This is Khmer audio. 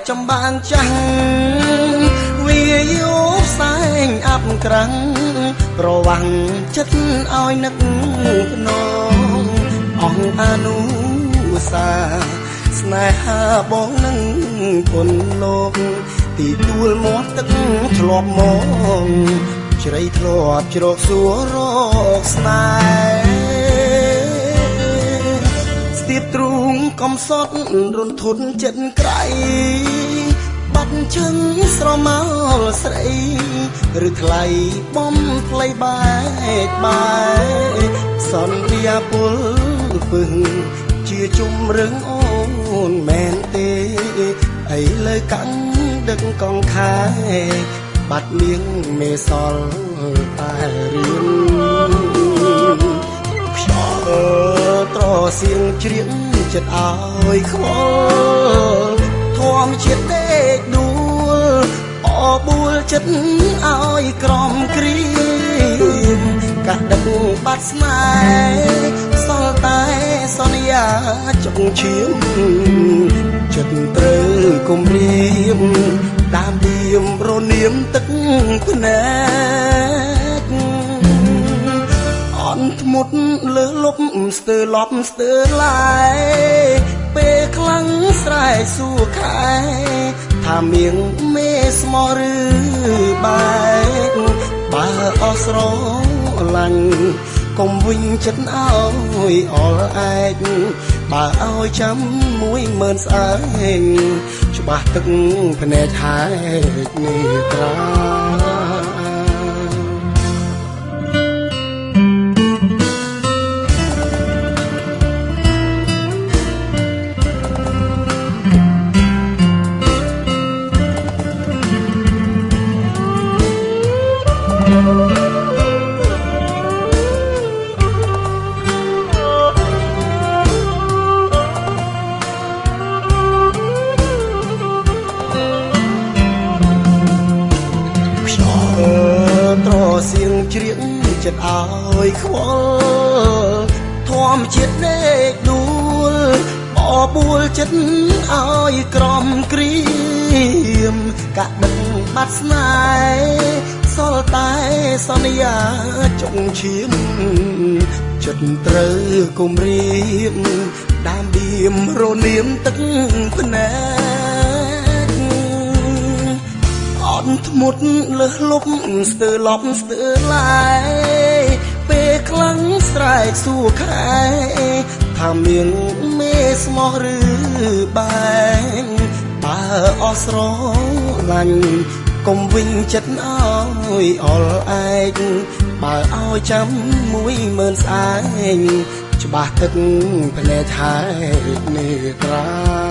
ចំបាំងចាស់វាយោផ្សែងអាប់ក្រាំងប្រវាំងចិត្តឲ្យនឹកភ្នងអង្គអនុសាស្នេហាបងនឹងគុណលោកទីទួលមាត់ទឹកធ្លាប់មកជ្រៃធ្លាប់ជ្រកសួររកស្នេហ៍ស្ទាបទ្រូងកំសត់រន្ធត់ចិត្តក្រៃបាត់ជើងស្រមោលស្រីឬថ្លៃបំផ្លៃបែកបាយសន្យាពលពឹងជាជុំរឹងអូនមែនទេអីលើកាំងដឹកកងខែបាត់លៀងមេសល់តែរៀនខ្យល់ត្រសៀងជ្រៀងចិត្តឲ្យខ្វល់ធំជាតិដេកដួលអបួលចិត្តឲ្យក្រំគ្រីមកាត់ដឹកបាត់ស្នេហ៍សល់តែសន្យាចុងឈាមចិត្តត្រូវគំរាមតាមឌៀមរនាមទឹកភ្នែកអន់ធ្មត់លើលប់ស្ទើលប់ស្ទើឡាយពេលខ្លាំងស្រែកសួរខែថាមៀងមេស្មោះឬបែកបើអស់ស្រឡាញ់កុំវិញចិត្តឲ្យអល់ឯកបើឲ្យចាំ10000ស្អែកច្បាស់ទឹកភ្នែកហែកនេះត្រាសៀងជ្រៀងចិត្តឲ្យខ្វល់ធម្មជាតិដេកដួលបបួលចិត្តឲ្យក្រំគ្រីមកាក់ដឹកបាត់ស្នេហ៍សល់តែសន្យាចុងឈាមចិត្តត្រូវគំរាមតាមឌៀមរនាមទឹកភ្នែកអន់ធ្មត់លើសលប់ស្ទើលប់ស្ទើឡាយពេលខ្លាំងស្រែកសួរខែថាមានមេស្មោះឬបែកបើអស់ស្រឡាញ់កុំវិញចិត្តឲ្យអល់ឯកបើឲ្យចាំ10000ស្អែកច្បាស់ទឹកភ្នែកហែកនេះត្រា